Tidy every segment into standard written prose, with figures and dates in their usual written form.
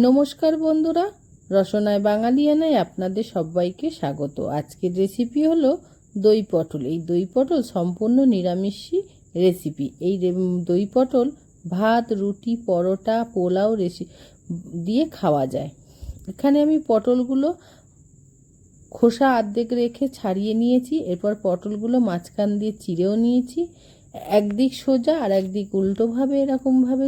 নমস্কার বন্ধুরা, রসনায় বাঙালিয়ানায় আপনাদের সবাইকে স্বাগত। আজকের রেসিপি হলো দই পটল। এই দই পটল সম্পূর্ণ নিরামিষী রেসিপি। এই দই পটল ভাত, রুটি, পরোটা, পোলাও দিয়ে খাওয়া যায়। এখানে আমি পটলগুলো খোসা অর্ধেক রেখে ছাড়িয়ে নিয়েছি। এরপর পটলগুলো মাঝখান দিয়ে চিড়েও নিয়েছি। একদিক সোজা আর একদিক উল্টোভাবে এরকমভাবে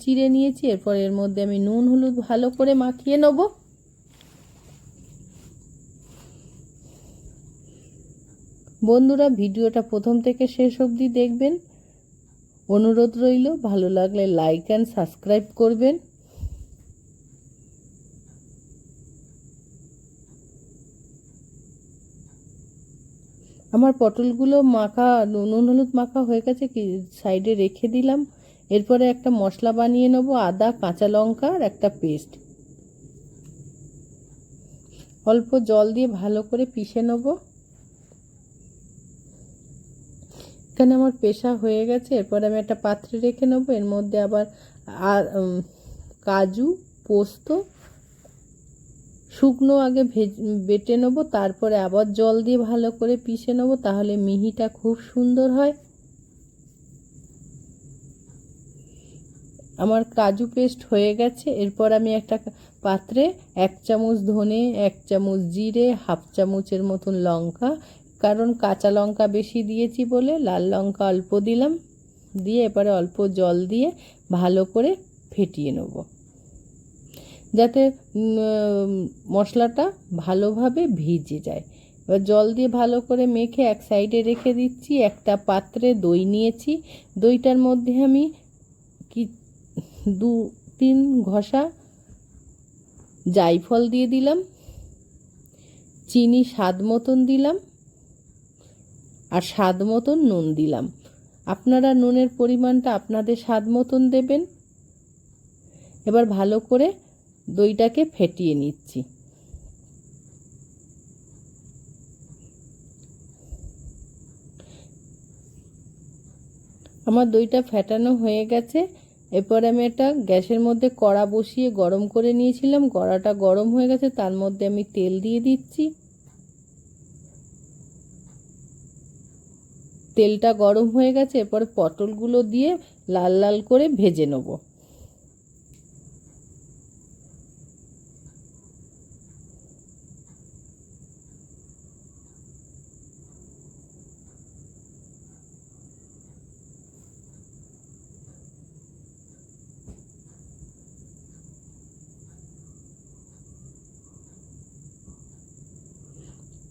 চিড়ে নিয়েছি। এরপর এর মধ্যে আমি নুন হলুদ ভালো করে মাখিয়ে নেব। বন্ধুরা, ভিডিওটা প্রথম থেকে শেষ অবধি দেখবেন। অনুরোধ রইল, ভালো লাগলে লাইক অ্যান্ড সাবস্ক্রাইব করবেন। আমার পটলগুলো মাখা, নুন হলুদ মাখা হয়ে গেছে, কি সাইডে রেখে দিলাম। এরপরে একটা মশলা বানিয়ে নেব। আদা, কাঁচা লঙ্কা আর একটা পেস্ট, অল্প জল দিয়ে ভালো করে পিষে নেব। এখানে আমার পেশা হয়ে গেছে। এরপর আমি একটা পাত্রে রেখে নেব। এর মধ্যে আবার কাজু, পোস্ত শুকনো আগে বেটে নেব, তারপরে আবার জল দিয়ে ভালো করে পিষে নেব, তাহলে মিহিটা খুব সুন্দর হয়। আমার কাজু পেস্ট হয়ে গেছে। এরপর আমি একটা পাত্রে 1 চামচ ধনে, 1 চামচ জিরে, হাফ চামচের মতন লঙ্কা, কারণ কাঁচা লঙ্কা বেশি দিয়েছি বলে লাল লঙ্কা অল্প দিলাম, দিয়ে এবারে অল্প জল দিয়ে ভালো করে ফেটিয়ে নেব, যাতে মশলাটা ভালোভাবে ভিজে যায়। এবার জল দিয়ে ভালো করে মেখে এক সাইডে রেখে দিচ্ছি। একটা পাত্রে দই নিয়েছি। দইটার মধ্যে আমি 2-3 ঘষা জায়ফল দিয়ে দিলাম, চিনি স্বাদ মতন দিলাম, আর স্বাদ মতন নুন দিলাম। আপনারা নুনের পরিমাণটা আপনাদের স্বাদ মতন দেবেন। এবার ভালো করে দইটাকে ফেটিয়ে নিচ্ছি। আমার দইটা ফেটানো হয়ে গেছে। এরপর আমি একটা গ্যাসের মধ্যে কড়া বসিয়ে গরম করে নিয়েছিলাম। কড়াটা গরম হয়ে গেছে, তার মধ্যে আমি তেল দিয়ে দিচ্ছি। তেলটা গরম হয়ে গেছে। এরপরে পটলগুলো দিয়ে লাল লাল করে ভেজে নেব।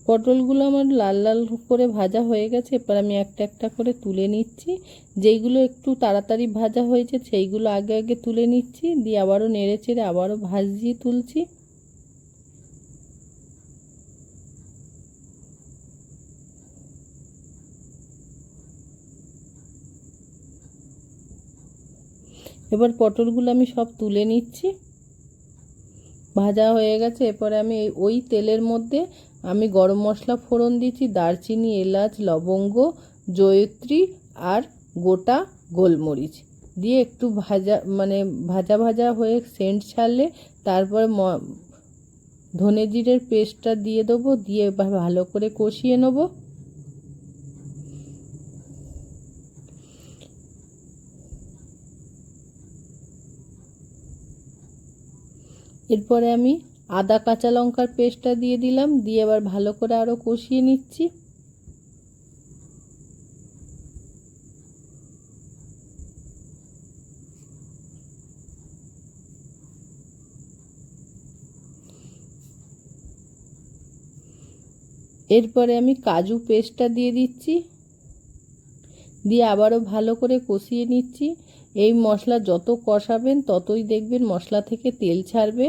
পটলগুলো আমার লাল লাল করে ভাজা হয়ে গেছে। এরপর আমি একটা একটা করে তুলে নিচ্ছি। যেইগুলো একটু তাড়াতাড়ি ভাজা হয়েছে সেইগুলো আগে আগে তুলে নিচ্ছি, দিয়ে আবারও নেড়ে চেড়ে আবারও ভাজিয়ে তুলছি। এবার পটলগুলো আমি সব তুলে নিচ্ছি। ভাজা হয়ে গেছে। এরপরে আমি ওই তেলের মধ্যে আমি গরম মশলা ফোড়ন দিচ্ছি, দারচিনি, এলাচ, লবঙ্গ, জয়িত্রী আর গোটা গোলমরিচ দিয়ে একটু ভাজা ভাজা হয়ে সেন্ট ছাড়লে তারপর ধনে জিরের পেস্টটা দিয়ে দেবো, দিয়ে ভালো করে কষিয়ে নেব। এরপরে আমি আদা কাঁচা লঙ্কার পেস্টটা দিয়ে দিলাম, দিয়ে এবার ভালো করে আরও কষিয়ে নিচ্ছি। এরপরে আমি কাজু পেস্টটা দিয়ে দিচ্ছি, দিয়ে আবারও ভালো করে কষিয়ে নিচ্ছি। এই মশলা যত কষাবেন ততই দেখবেন মশলা থেকে তেল ছাড়বে।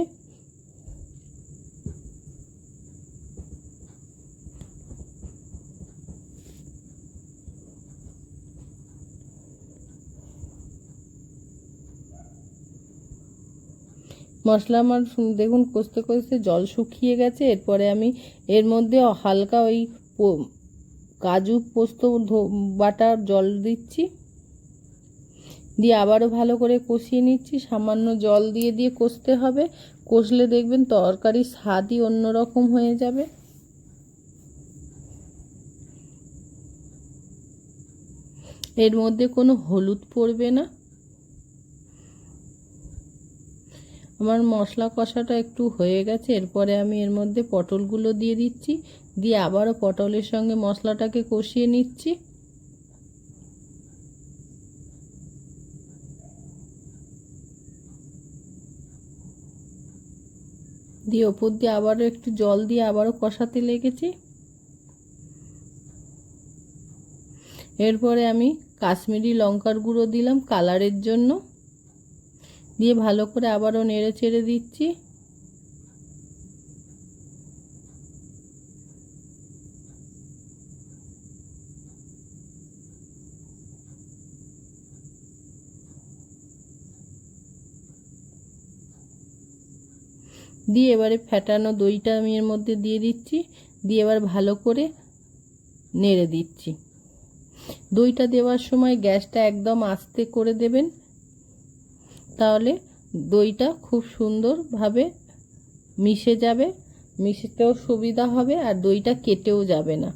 মশলা আমার দেখুন কষতে কষতে জল শুকিয়ে গেছে। এরপরে আমি এর মধ্যে হালকা ওই কাজু পোস্ত বাটার জল দিচ্ছি, দিয়ে আবারও ভালো করে কষিয়ে নিচ্ছি। সামান্য জল দিয়ে দিয়ে কষতে হবে, কষলে দেখবেন তরকারির স্বাদই অন্যরকম হয়ে যাবে। এর মধ্যে কোনো হলুদ পড়বে না। আমার মশলা কষাটা একটু হয়ে গেছে, এরপরে আমি এর মধ্যে পটলগুলো দিয়ে দিচ্ছি, দিয়ে আবারও পটলের সঙ্গে মশলাটাকে কষিয়ে নিচ্ছি। দিয়ে ওপর দিয়ে আবারও একটু জল দিয়ে আবারও কষাতে লেগেছি। এরপরে আমি কাশ্মীরি লঙ্কার গুঁড়ো দিলাম কালারের জন্য, দিয়ে ভালো করে আবারও নেড়ে চেড়ে দিচ্ছি। দিয়ে এবারে ফ্যাটানো দইটা আমি এর মধ্যে দিয়ে দিচ্ছি, দিয়ে এবার ভালো করে নেড়ে দিচ্ছি। দইটা দেওয়ার সময় গ্যাসটা একদম আস্তে করে দেবেন, তাহলে দইটা খুব সুন্দরভাবে মিশে যাবে, মিশতেও সুবিধা হবে আর দইটা কেটেও যাবে না।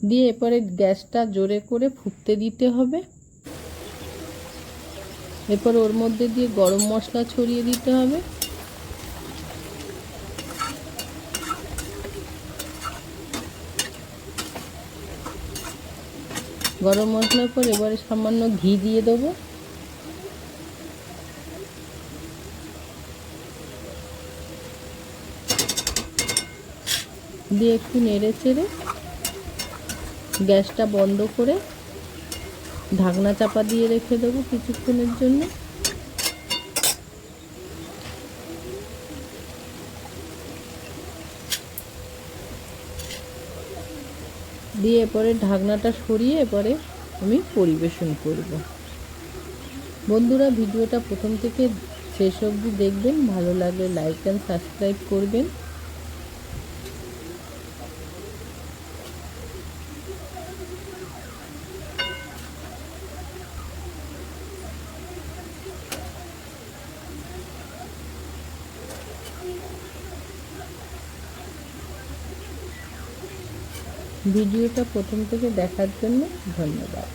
দিয়ে এরপরে গ্যাসটা জোরে করে ফুটতে দিতে হবে। এরপর ওর মধ্যে দিয়ে গরম মশলা ছড়িয়ে দিতে হবে। গরম মশলার পর এবারে সামান্য ঘি দিয়ে দেবো। দিয়ে একটু নেড়ে চেড়ে গ্যাসটা বন্ধ করে ঢাকনা চাপা দিয়ে রেখে দেবো কিছুক্ষণের জন্য। দিয়ে এরপরে ঢাকনাটা সরিয়ে এরপরে আমি পরিবেশন করব। বন্ধুরা, ভিডিওটা প্রথম থেকে শেষ অবধি দেখবেন, ভালো লাগলে লাইক অ্যান্ড সাবস্ক্রাইব করবেন। ভিডিওটা প্রথম থেকে দেখার জন্য ধন্যবাদ।